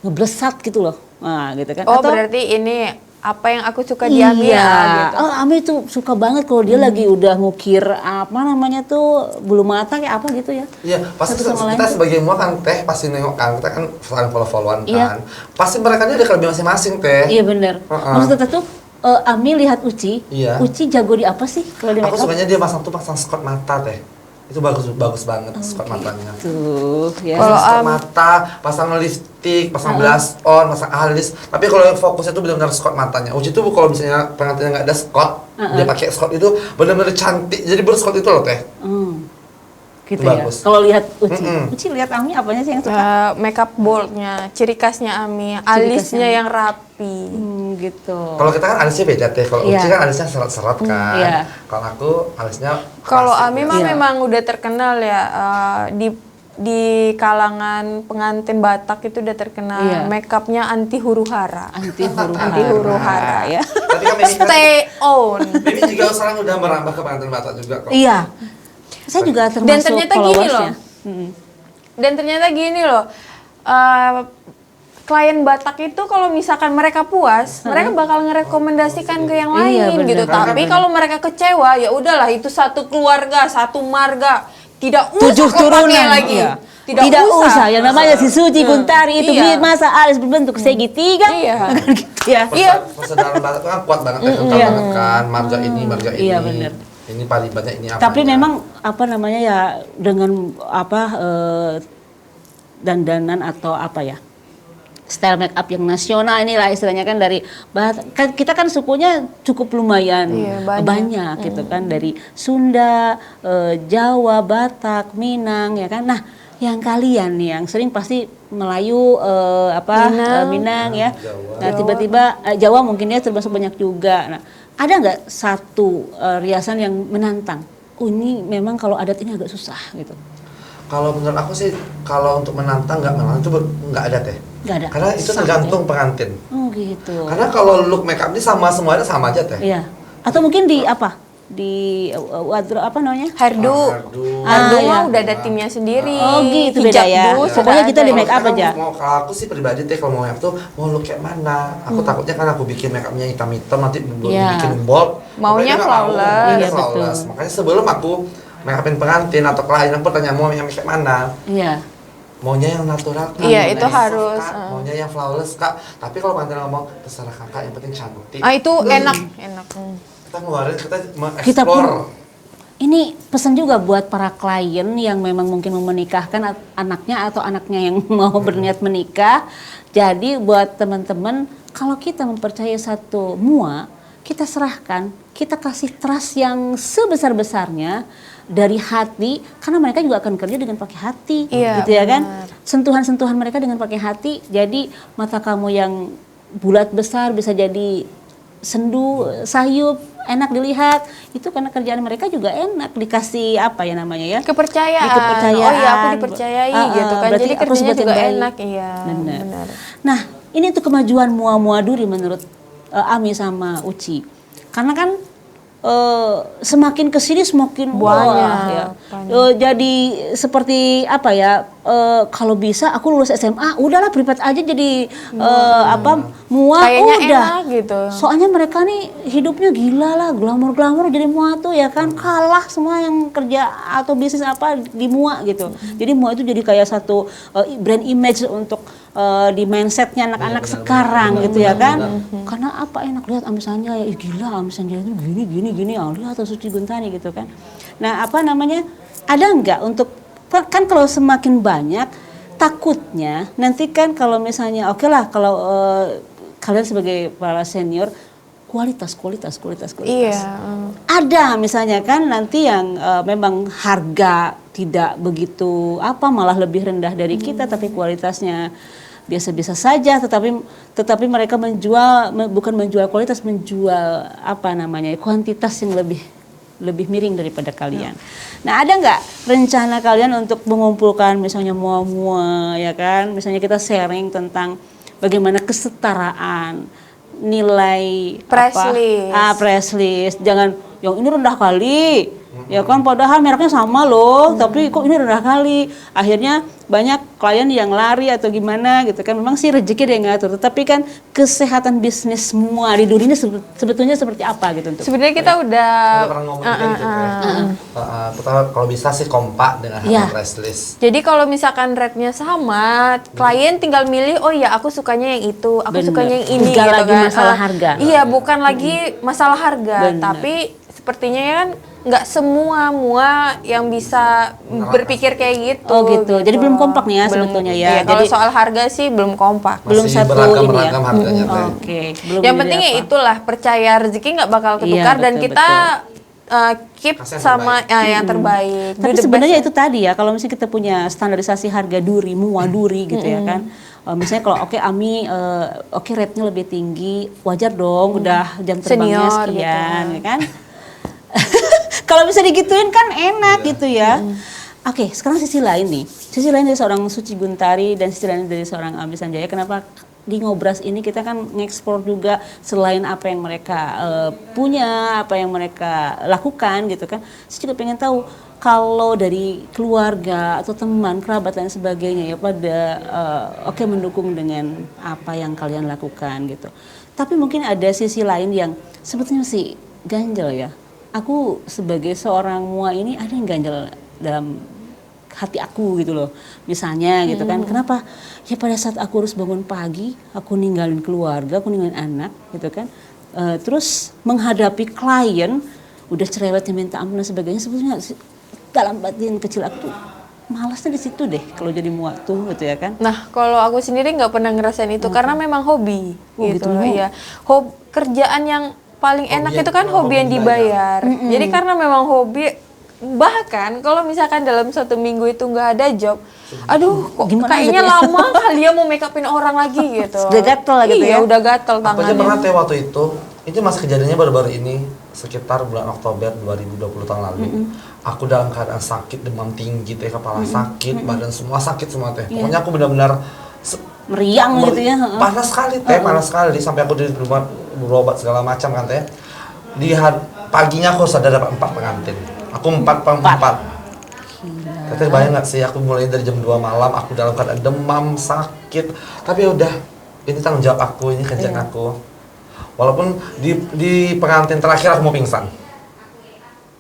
ngeblesat gitu loh. Nah, gitu kan. Oh, atau berarti ini apa yang aku suka di Ami ya gitu. Ami tuh suka banget kalau dia lagi udah ngukir apa namanya tuh bulu mata kayak apa gitu ya. Iya, pasti kita sebagai mua kan teh pasti nengok kan, kita kan saling follow-followan kan. Pasti mereka ada kelebihan masing-masing teh. Iya benar. Maksudnya tuh Ami lihat Uci, Uci jago di apa sih kalau di make up? Aku sukanya dia pasang skot mata teh. Itu bagus banget squat matanya. Tuh, ya. Kalau squat mata, pasang lipstick, pasang blush on, pasang alis. Tapi kalau yang fokusnya itu benar-benar squat matanya. Uji tuh kalau misalnya pengantinnya nggak ada squat, dia pakai squat itu benar-benar cantik. Jadi bersquat itu loh teh. Gitu ya. Kalau lihat Uci lihat Ami apanya sih yang suka? Makeup boldnya, ciri khasnya Ami, alisnya yang rapi. Gitu. Kalau kita kan alisnya beda teh. Kalau Uci kan alisnya seret-seret kan. Kalau aku alisnya. Kalau Ami mah memang udah terkenal ya di kalangan pengantin Batak itu udah terkenal. Makeupnya anti huru hara. Anti huru hara ya. Tapi kan stay on. Mimi juga sekarang udah merambah ke pengantin Batak juga kok. Iya. Saya juga termasuk Dan ternyata gini loh. Dan ternyata gini loh. Klien Batak itu kalau misalkan mereka puas, mereka bakal ngerekomendasikan ke yang lain gitu. Tapi kalau mereka kecewa, ya udahlah itu satu keluarga, satu marga, tidak usah pakai lagi. Iya. Tidak usah. Yang namanya si Suci Guntari itu masa alis berbentuk segitiga. Gitu ya. Persaudaraan Batak itu kan kuat banget, kental banget kan, marga ini, marga ini. Iya benar. Ini palibannya ini apa? Tapi memang apa namanya ya dengan dandanan atau apa ya? Style make up yang nasional inilah istilahnya kan dari kita kan sukunya cukup lumayan banyak gitu kan, dari Sunda, Jawa, Batak, Minang ya kan. Nah, yang kalian nih yang sering pasti Melayu Minang ya. Jawa. Nah, tiba-tiba Jawa mungkin ya termasuk banyak juga. Nah, ada nggak satu riasan yang menantang? Oh, ini memang kalau adat ini agak susah gitu. Kalau menurut aku sih, kalau untuk menantang itu nggak ada teh. Nggak ada. Karena itu tergantung pengantin. Oh gitu. Karena kalau look makeup ini semuanya sama aja teh. Iya. Atau mungkin di apa? Di wardrobe apa namanya? Hairdo. Hairdo mah udah ada timnya sendiri. Oh gitu, beda ya. Pokoknya kita di make up aja. Kalau aku sih pribadi teh kalau mau make up tuh mau look kayak mana. Aku takutnya kan aku bikin make upnya hitam-hitam nanti bikin bold. Maunya flawless. Iya betul. Makanya sebelum aku make upin pengantin atau klien aku tanya mau yang kayak mana. Iya. Maunya yang natural kan? Iya itu harus. Kak, maunya yang flawless kak. Tapi kalau pengantin ngomong terserah kakak, yang penting cantik. Itu enak. Kita ngeluarin, kita mengeksplor. Ini pesan juga buat para klien yang memang mungkin mau menikahkan anaknya atau anaknya yang mau berniat menikah. Jadi buat teman-teman, kalau kita mempercayai satu mua, kita serahkan, kita kasih trust yang sebesar-besarnya dari hati, karena mereka juga akan kerja dengan pakai hati, gitu ya kan? Sentuhan-sentuhan mereka dengan pakai hati, jadi mata kamu yang bulat besar bisa jadi sendu, sayup, enak dilihat, itu karena kerjaan mereka juga enak, dikasih apa ya namanya ya? Kepercayaan. Oh iya, aku dipercayai gitu kan, jadi kerjanya juga enak, iya. Benar. Nah, ini tuh kemajuan mua-mua duri menurut Ami sama Uci, karena kan semakin kesini semakin banyak ya. Jadi seperti apa ya? Kalau bisa aku lulus SMA, udahlah privat aja jadi mua. Kayaknya udah. Enak gitu. Soalnya mereka nih hidupnya gila lah, glamor jadi mua tuh ya kan, kalah semua yang kerja atau bisnis apa di mua gitu. Jadi mua itu jadi kayak satu brand image untuk di mindsetnya anak-anak sekarang gitu ya kan. Karena apa enak lihat amisannya ya, gila amisannya itu gini lihat atau Suci Guntari gitu kan. Nah apa namanya, ada nggak untuk kan kalau semakin banyak takutnya nanti kan kalau misalnya oke lah kalau kalian sebagai para senior kualitas. Iya. Ada misalnya kan nanti yang memang harga tidak begitu malah lebih rendah dari kita tapi kualitasnya biasa-biasa saja, tetapi mereka bukan menjual kualitas, menjual kuantitas yang lebih miring daripada kalian. Nah, ada nggak rencana kalian untuk mengumpulkan misalnya mua-mua ya kan, misalnya kita sharing tentang bagaimana kesetaraan nilai press list, jangan yang ini rendah kali. Ya kan padahal mereknya sama loh, tapi kok ini rendah kali. Akhirnya banyak klien yang lari atau gimana gitu kan. Memang sih rezeki dia yang ngatur, tapi kan kesehatan bisnis semua di dunia sebetulnya seperti apa gitu untuk. Sebenarnya kita udah pernah ngomong gitu pertama kalau bisa sih kompak dengan harga price list. Jadi kalau misalkan rate-nya sama, klien tinggal milih, oh ya aku sukanya yang itu, aku sukanya yang ini gitu lagi kan. Masalah harga. Iya, bukan lagi masalah harga, tapi sepertinya kan nggak semua mua yang bisa berpikir kayak gitu. Oh gitu. Jadi belum kompak nih ya sebetulnya ya. Iya, kalau soal harga sih belum kompak. Belum Masih satu ini ya. beragam harganya teh. Oke. Belum Yang jadi penting ya apa. itulah, percaya rezeki nggak bakal ketukar Iya, dan betul, kita keep Kasih yang sama terbaik. yang terbaik. Do Tapi the sebenarnya best itu tadi ya, kalau misalnya kita punya standarisasi harga duri, mua duri gitu ya kan. Misalnya kalau oke Ami, oke rate-nya lebih tinggi, wajar dong, udah jam terbangnya Senior sekian, gitu. ya kan. Kalau bisa digituin kan enak gitu ya. Oke, sekarang sisi lain nih. Sisi lain dari seorang Suci Guntari dan sisi lain dari seorang Ami Sanjaya. Kenapa di Ngobras ini kita kan ngeksplor juga selain apa yang mereka punya, apa yang mereka lakukan gitu kan. Saya juga pengen tahu kalau dari keluarga atau teman, kerabat dan sebagainya ya pada oke mendukung dengan apa yang kalian lakukan gitu. Tapi mungkin ada sisi lain yang sebetulnya sih ganjel ya. Aku sebagai seorang mua ini ada yang ganjel dalam hati aku gitu loh. Misalnya gitu kan. Kenapa? Ya pada saat aku harus bangun pagi, aku ninggalin keluarga, aku ninggalin anak gitu kan. Terus menghadapi klien, udah cerewetnya minta ampun dan sebagainya, sebetulnya dalam batin kecil aku tuh malasnya di situ deh kalau jadi mua tuh gitu ya kan. Nah, kalau aku sendiri nggak pernah ngerasain itu karena memang hobi gitu loh. gitu. Iya. Kerjaan yang paling enak Hobi itu kan yang- hobi yang dibayar. Jadi karena memang hobi, bahkan kalau misalkan dalam 1 minggu itu nggak ada job, aduh kok Gimana kayaknya gitu ya? lama kali ya mau make upin orang lagi gitu. Udah gatel gitu Iya, ya? udah gatel Aku aja pernah tangannya. teh waktu itu masih kejadiannya baru-baru ini sekitar bulan Oktober 2020 tahun lalu. Aku dalam keadaan sakit, demam tinggi teh, kepala sakit, badan semua sakit semua teh. Pokoknya aku benar-benar Meriang gitu ya. panas sekali teh, panas sekali sampai aku di rumah berobat segala macam kan teh. Paginya aku sadar dapat 4 pengantin. Aku 4. Teteh bayang nggak sih, aku mulai dari jam 2 malam, aku dalam keadaan demam, sakit. Tapi udah, ini tanggung jawab aku, ini kerjaan aku. Walaupun di pengantin terakhir aku mau pingsan.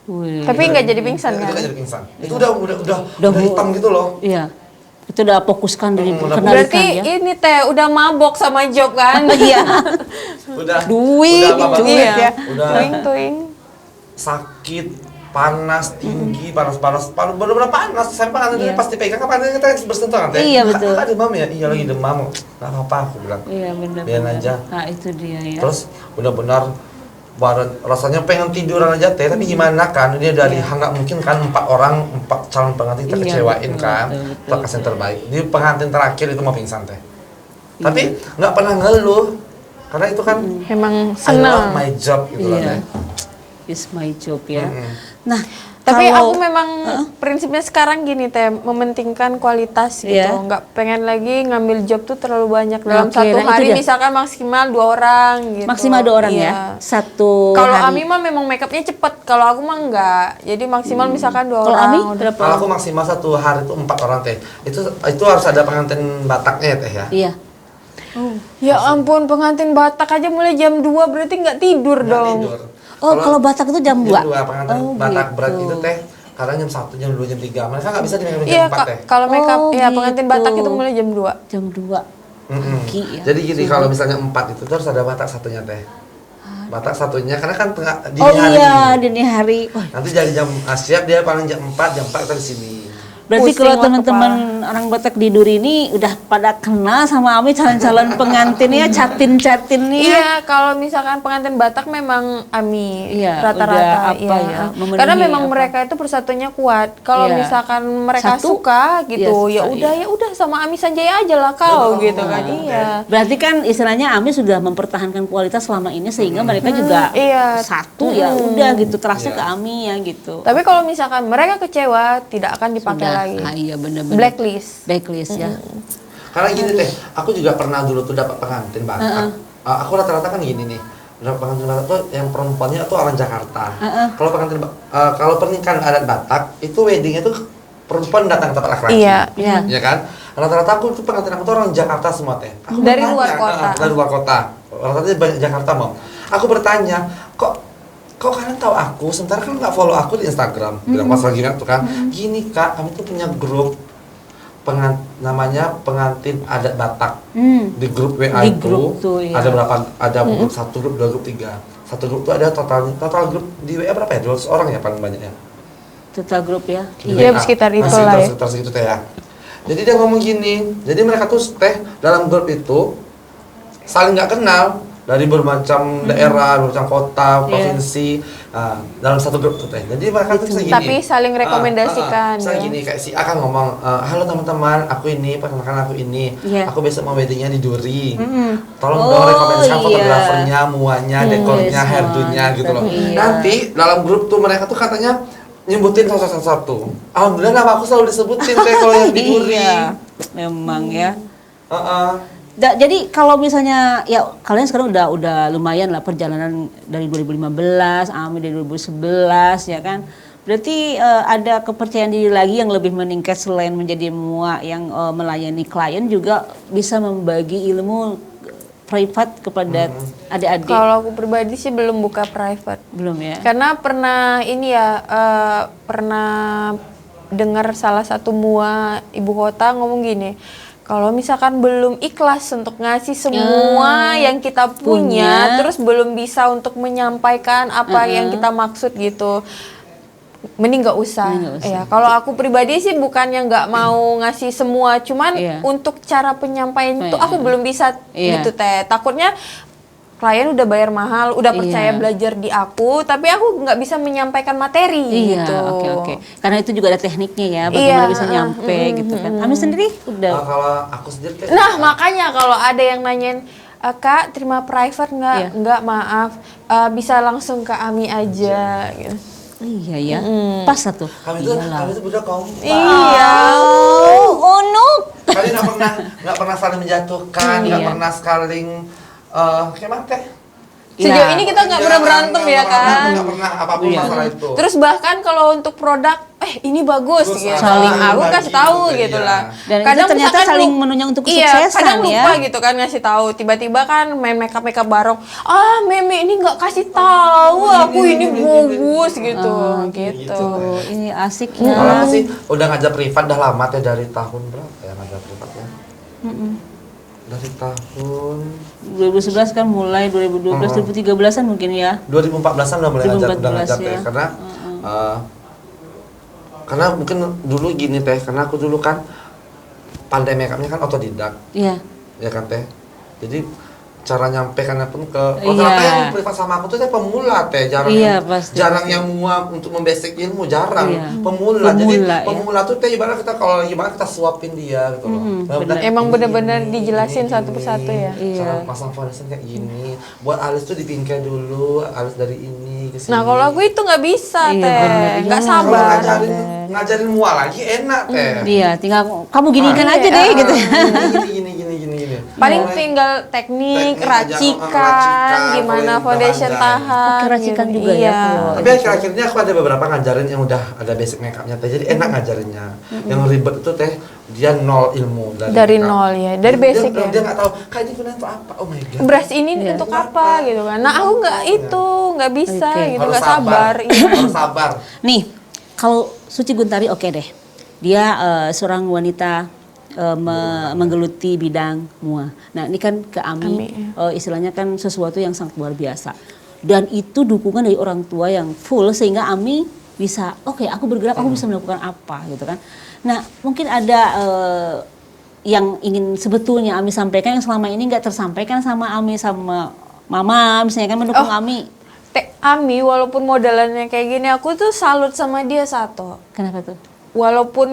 Wih. Tapi nggak jadi pingsan Itu kan? nggak jadi pingsan. Itu udah hitam gitu loh. Iya. Itu udah fokuskan dari Udah kendalikan Berarti ya. ini teh udah mabok sama job kan? Iya. Udah Duit, udah apa duit banget, ya. Udah Tuing-tuing. sakit, panas, tinggi, panas, bener-bener panas. Saya pengantin Iya. pasti pegang kan pantatnya kita bersentuh kan teh. Iya, betul. Kakak demam ya? Iya lagi demam. Nggak apa-apa aku bilang. Iya benar. Biarin aja. Nah itu dia ya. Terus benar-benar rasanya pengen tiduran aja teh, tapi gimana kan dia dari nggak mungkin kan 4 orang 4 calon pengantin kita Iya, kecewain betul, kan, betul, kita kasih yang terbaik. Di pengantin terakhir itu mau pingsan teh, tapi nggak pernah ngeluh karena itu kan Emang I love senang. my job gitu loh Iya. teh. It's my job ya. Mm-mm. Nah, Tapi kalau- aku memang prinsipnya sekarang gini teh, mementingkan kualitas gitu. Iya. Nggak pengen lagi ngambil job tuh terlalu banyak. Dalam Oke, satu nah itu hari dia. misalkan maksimal 2 orang gitu. maksimal 2 orang Iya. ya. Satu Kalau hari. Ami mah memang make upnya cepet. Kalau aku mah enggak. Jadi maksimal misalkan 2 Kalau orang. Ami udah. berapa? Kalau aku maksimal 1 hari itu 4 orang teh, itu harus ada pengantin Bataknya ya teh ya. Iya. Ya ampun, pengantin Batak aja mulai jam 2 berarti nggak tidur Nggak dong. tidur. Oh, kalau Batak itu jam 2. Jam 2 pengantin Oh, Batak gitu. berat itu teh kadang jam 1, jam 2, jam 3. Mereka nggak bisa di jam Iya, 4 teh. kalau make up Oh, ya pengantin gitu. Batak itu mulai jam 2. Jam 2. Mm-mm. Pagi ya. Jadi gini, kalau misalnya 4 itu terus ada Batak satunya teh. Batak satunya karena kan dini Oh hari. iya, dini hari. Wah, Nanti jadi jam siap dia paling jam 4 kita di sini. berarti Pusing kalau lah teman-teman orang Batak di Duri ini udah pada kenal sama Ami calon-calon pengantinnya, catin-catin nih. Iya, kalau misalkan pengantin Batak memang Ami Iya, rata-rata udah apa iya. ya, memenuhi Karena memang apa. mereka itu persatuannya kuat. Kalau Iya. misalkan mereka Satu, suka gitu, iya, ya udah ya udah sama Ami Sanjaya aja lah kau gitu kan. Iya. Berarti kan istilahnya Ami sudah mempertahankan kualitas selama ini sehingga mereka juga iya. satu ya udah gitu trustnya Iya. ke Ami ya gitu. Tapi kalau misalkan mereka kecewa, tidak akan dipakai Sudah. lagi. Ah, iya benar-benar. Blacklist. Blacklist ya. Karena gini teh, aku juga pernah dulu tuh dapat pengantin Batak. Aku rata-rata kan gini nih. Dapat pengantin Batak tuh yang perempuannya tuh orang Jakarta. Kalau pengantin kalau pernikahan adat Batak itu weddingnya tuh perempuan datang ke tempat laki-laki. Iya. Iya. Ya kan? Rata-rata aku tuh pengantin aku tuh orang Jakarta semua teh. Aku Dari bertanya, luar kota. dari luar kota. Rata-rata banyak Jakarta mau. Aku bertanya, kok kalian tahu aku? Sementara kan nggak follow aku di Instagram. Bilang pas lagi tuh kan, gini kak, kami tuh punya grup namanya pengantin adat Batak. Di grup WA Di itu grup tuh, iya. ada berapa? Ada grup 1, grup 2, grup 3. satu grup tuh ada total grup di WA berapa ya? 200 orang ya paling banyak ya? Total grup ya? Iya, sekitar itu lah ya. Sekitar segitu teh ya. Jadi dia ngomong gini, jadi mereka tuh teh dalam grup itu saling nggak kenal dari bermacam daerah, bermacam kota, provinsi, dalam satu grup tuh teh. Jadi mereka tuh bisa gini. Tapi saling rekomendasikan. Misalnya gini, kayak si A kan ngomong, halo teman-teman, aku ini, perkenalkan aku ini, aku besok mau weddingnya di Duri. Tolong dong rekomendasikan fotografernya, muanya, dekornya, hairdo-nya gitu loh. Nanti dalam grup tuh mereka tuh katanya nyebutin satu-satu. Alhamdulillah nama aku selalu disebutin kayak kalau yang di Duri. Iya, memang ya. Jadi kalau misalnya ya kalian sekarang udah lumayan lah perjalanan dari 2015, Ami dari 2011 ya kan. Berarti ada kepercayaan diri lagi yang lebih meningkat selain menjadi mua yang melayani klien juga bisa membagi ilmu private kepada adik-adik. Kalau aku pribadi sih belum buka private. Belum ya. Karena pernah ini ya pernah dengar salah satu mua ibu kota ngomong gini. Kalau misalkan belum ikhlas untuk ngasih semua yang kita punya, terus belum bisa untuk menyampaikan apa yang kita maksud gitu, mending nggak usah. Ya, kalau aku pribadi sih bukannya nggak mau ngasih semua, cuman untuk cara penyampaian itu aku belum bisa gitu teh. Takutnya klien udah bayar mahal, udah percaya belajar di aku, tapi aku nggak bisa menyampaikan materi gitu. Oke. Karena itu juga ada tekniknya ya, bagaimana bisa nyampe gitu kan. Ami sendiri udah. Kalau aku sendiri kayak Makanya kalau ada yang nanyain, Kak terima private nggak? Nggak, maaf, bisa langsung ke Ami aja gitu. Iya ya, pas satu. kami itu bener kompak. Iya. Unuk. Kalian nggak pernah saling menjatuhkan, nggak pernah saling kayak teh. Sejauh ini kita nggak pernah berantem ya kan? Nggak pernah apapun masalah itu. Terus bahkan kalau untuk produk, ini bagus gitu. Aku kasih tahu gitu lah. Dan kadang itu ternyata saling menunjang untuk kesuksesan kadang lupa gitu kan ngasih tahu. Tiba-tiba kan main makeup bareng. Meme ini nggak kasih tahu aku ini bagus gitu. Gitu. Ini asik ya. Kalau aku sih udah ngajar privat dah lama teh dari tahun berapa ya ngajar privat ya? Dari tahun 2011 kan mulai 2012 2013-an mungkin ya. 2014-an udah mulai ngajar ya. teh karena mungkin dulu gini teh, karena aku dulu kan pandai makeupnya kan otodidak. Iya. Ya kan teh. Jadi cara nyampaikannya pun ke rata-rata yang privat sama aku tuh teh pemula teh, jarang yang muat untuk membasic ilmu, jarang. Pemula. Jadi pemula tuh teh ibarat kita kalau gimana kita suapin dia gitu loh. Emang benar-benar dijelasin satu persatu ya. Cara pasang foundation kayak gini, buat alis tuh dipingkai dulu, alis dari ini ke sini. Nah, kalau aku itu nggak bisa teh, nggak sabar. Ngajarin mua lagi enak teh. Iya, tinggal kamu ginikan aja deh gitu. Gini. Paling tinggal teknik racikan, gimana foundation tahan. Racikan juga ya. Tapi akhir-akhirnya aku ada beberapa ngajarin yang udah ada basic makeupnya teh, jadi enak ngajarinnya. Yang ribet itu teh dia nol ilmu dari nol ya, dari basic ya. Dia nggak tahu kayak ini gunanya untuk apa. Oh my god. Brush ini untuk apa gitu kan. Nah, aku nggak bisa gitu, nggak sabar. Harus sabar. Nih, kalau Suci Guntari oke deh. Dia seorang wanita menggeluti bidang mua. Nah, ini kan ke Ami istilahnya kan sesuatu yang sangat luar biasa. Dan itu dukungan dari orang tua yang full sehingga Ami bisa, oke, aku bergerak, aku bisa melakukan apa gitu kan. Nah, mungkin ada yang ingin sebetulnya Ami sampaikan yang selama ini nggak tersampaikan sama Ami sama Mama, misalnya kan mendukung Ami. Ami walaupun modelannya kayak gini, aku tuh salut sama dia satu. Kenapa tuh? Walaupun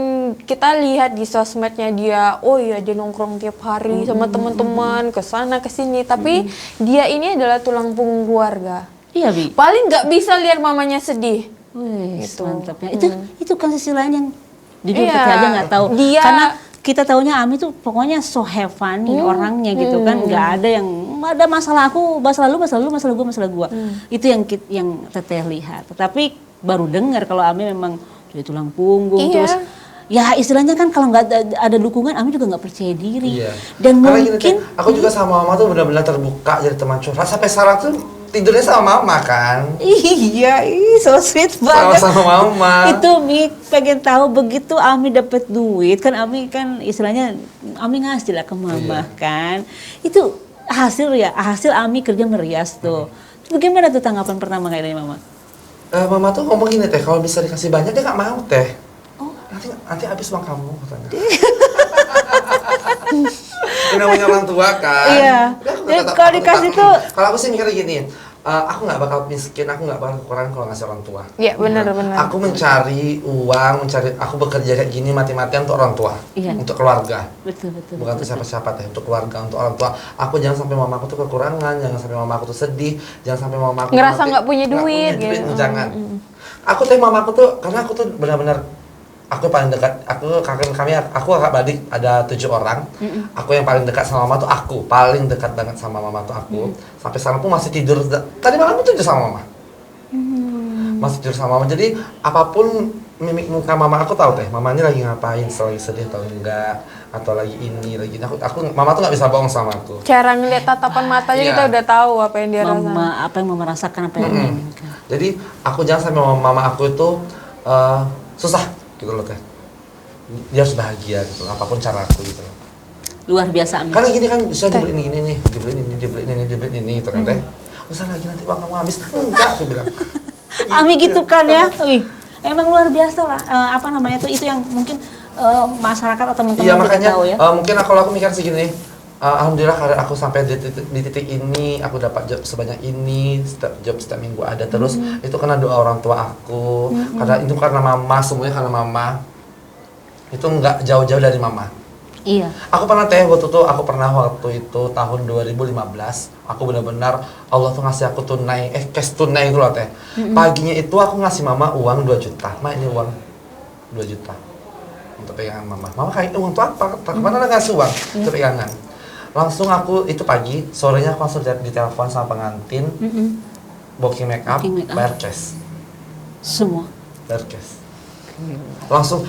kita lihat di sosmednya dia, dia nongkrong tiap hari sama teman-teman kesana kesini, tapi dia ini adalah tulang punggung keluarga. Iya, Bi. Paling nggak bisa lihat mamanya sedih. Wih, gitu. Mantap ya. Itu kan sisi lain yang jujur kita aja nggak tahu. Karena kita taunya Ami tuh pokoknya so have fun orangnya gitu kan, nggak ada yang ada masalah aku, masalah gua. Itu yang Teteh lihat. Tetapi baru dengar kalau Ami memang dari tulang punggung terus ya istilahnya kan kalau nggak ada dukungan Ami juga nggak percaya diri. Dan karena mungkin aku juga sama Mama tuh benar-benar terbuka jadi teman curhat sampai sekarang tuh tidurnya sama Mama kan. Iya, so sweet banget. Sama Mama. Itu Mi pengen tahu begitu Ami dapat duit kan Ami kan istilahnya Ami ngasih lah ke Mama kan. Itu hasil Ami kerja merias tuh. bagaimana tuh tanggapan pertama kayak dari mama? Mama tuh ngomong gini teh, kalau bisa dikasih banyak dia nggak mau teh. Nanti habis uang kamu katanya. Ini namanya orang tua kan. Iya. Jadi kalau dikasih tuh, kalau aku sih mikir gini, aku nggak bakal miskin, aku nggak bakal kekurangan kalau ngasih orang tua. Iya benar. Aku mencari uang, aku bekerja kayak gini mati-matian untuk orang tua, untuk keluarga. Betul. Bukan untuk siapa-siapa teh, untuk keluarga, untuk orang tua. Aku jangan sampai mama aku tuh kekurangan, jangan sampai mama aku tuh sedih, jangan sampai mama aku ngerasa nggak punya duit gitu. Jangan. Aku teh mama aku tuh, karena aku tuh benar-benar aku paling dekat, aku kakak beradik ada 7 orang. Aku yang paling dekat sama mama tuh aku, paling dekat banget sama mama tuh aku. Sampai sekarang pun masih tidur. Tadi malam tuh tidur sama mama. Masih tidur sama mama. Jadi apapun mimik muka mama aku tahu teh. Mama ini lagi ngapain, lagi sedih atau enggak, atau lagi ini, lagi ini. Mama tuh nggak bisa bohong sama aku. Cara ngeliat tatapan matanya kita udah tahu apa yang dia rasakan. Apa yang mama rasakan, apa yang diinginkan. Jadi aku jangan sampai mama aku itu susah. Gitu loh teh, dia harus bahagia gitu, apapun cara aku gitu loh. Luar biasa Ami. Karena gini kan bisa dibeli ini, dibeli ini gitu kan teh. Usah lagi nanti uang kamu habis, enggak aku bilang. Ami gitu kan ya, wih, emang luar biasa lah. Apa namanya tuh itu yang mungkin masyarakat atau teman-teman iya, makanya tahu ya. Mungkin kalau aku mikir segini, alhamdulillah karena aku sampai di titik ini, aku dapat job sebanyak ini, setiap minggu ada terus. Itu karena doa orang tua aku, karena mama, semuanya karena mama. Itu nggak jauh-jauh dari mama. Iya. Aku pernah waktu itu tahun 2015, aku benar-benar Allah tuh ngasih aku tunai, cash tunai itu loh teh. Paginya itu aku ngasih mama uang 2 juta. Ma, ini uang 2 juta untuk pegangan mama. Mama kayak uang tuh apa? Kemana ada ngasih uang? Untuk pegangan. Langsung aku itu pagi, sorenya aku langsung ditelepon sama pengantin, booking make up, bayar cash. Semua. Bayar cash. Langsung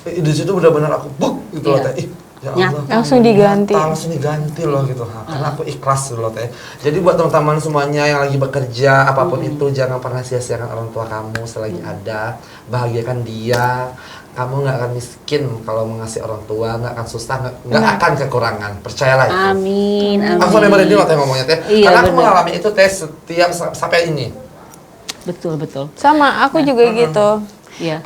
di situ benar-benar aku book gitu loh teh. Ya Allah, langsung diganti. Langsung diganti loh gitu. Karena aku ikhlas gitu loh teh. Jadi buat teman-teman semuanya yang lagi bekerja apapun itu, jangan pernah sia-siakan orang tua kamu selagi ada. Bahagiakan dia. Kamu nggak akan miskin kalau mengasih orang tua, nggak akan susah, nggak akan kekurangan. Percayalah itu. Amin. Aku sampai merinding loh teh ngomongnya teh. Iya, karena aku mengalami itu teh setiap sampai ini. Betul. Sama, aku juga gitu. Iya.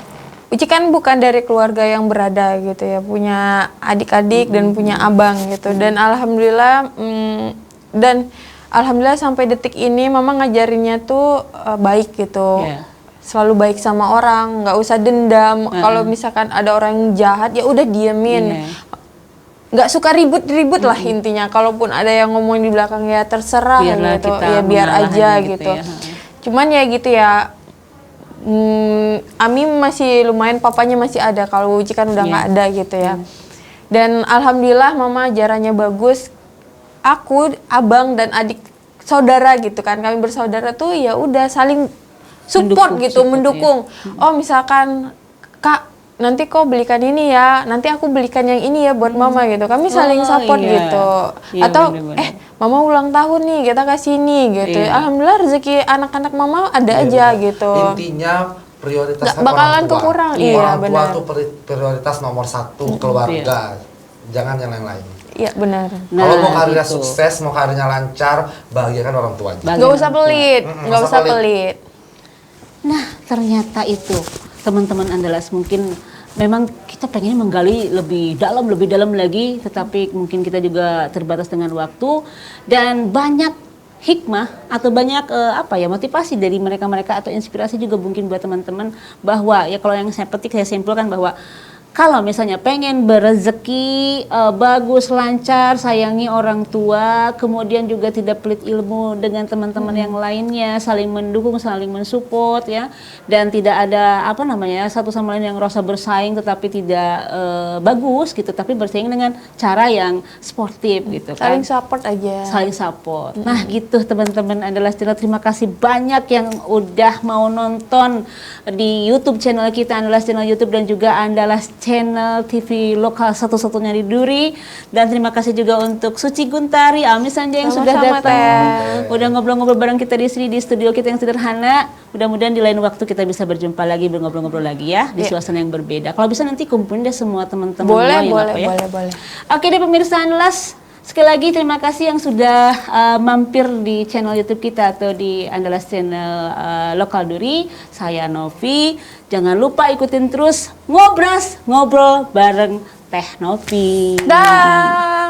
Uci kan bukan dari keluarga yang berada gitu ya, punya adik-adik dan punya abang gitu. Dan alhamdulillah sampai detik ini mama ngajarinnya tuh baik gitu. Yeah. Selalu baik sama orang, nggak usah dendam. Kalau misalkan ada orang yang jahat ya udah diemin. Nggak suka ribut-ribut lah intinya. Kalaupun ada yang ngomong di belakang ya terserah gitu. Ya biar aja gitu. Ya. Cuman ya gitu ya. Ami masih lumayan, papanya masih ada. Kalau Uci kan udah nggak ada gitu ya. Dan alhamdulillah mama ajarannya bagus. Aku, abang dan adik saudara gitu kan, kami bersaudara tuh ya udah saling support mendukung. Ya. Oh misalkan Kak, nanti kau belikan ini ya, nanti aku belikan yang ini ya buat mama gitu. Kami saling support gitu. Iya, atau bener-bener. Mama ulang tahun nih, kita kasih ini gitu. Iya. Alhamdulillah rezeki anak-anak mama ada aja gitu. Intinya prioritas gak bakalan kekurang. Orang tua tuh prioritas nomor 1 keluarga. Jangan yang lain. Iya benar. Kalau mau karirnya sukses, mau karirnya lancar, bahagiakan orang tuanya. Gak usah pelit, gak usah pelit. Nah, ternyata itu teman-teman Andalas, mungkin memang kita pengen menggali lebih dalam lagi, tetapi mungkin kita juga terbatas dengan waktu dan banyak hikmah atau banyak motivasi dari mereka-mereka atau inspirasi juga mungkin buat teman-teman bahwa ya kalau yang saya petik, saya simpulkan bahwa kalau misalnya pengen berezeki bagus, lancar, sayangi orang tua, kemudian juga tidak pelit ilmu dengan teman-teman yang lainnya, saling mendukung, saling mensupport ya, dan tidak ada satu sama lain yang rasa bersaing tetapi tidak bagus gitu, tapi bersaing dengan cara yang sportif gitu kan. Saling support aja. Saling support. Nah gitu teman-teman Andalas Channel, terima kasih banyak yang udah mau nonton di YouTube channel kita, Andalas Channel YouTube, dan juga Andalas Channel TV lokal satu-satunya di Duri. Dan terima kasih juga untuk Suci Guntari, Ami Sanja yang sudah datang, udah ngobrol-ngobrol bareng kita di sini di studio kita yang sederhana. Mudah-mudahan di lain waktu kita bisa berjumpa lagi, ngobrol-ngobrol lagi ya di suasana yang berbeda. Kalau bisa nanti kumpulin deh semua teman-teman. Boleh. Oke deh pemirsa Andalas, Sekali lagi terima kasih yang sudah mampir di channel YouTube kita atau di Andalas Channel Lokal Duri. Saya Novi. Jangan lupa ikutin terus Ngobras, ngobrol bareng Teh Novi. Dah.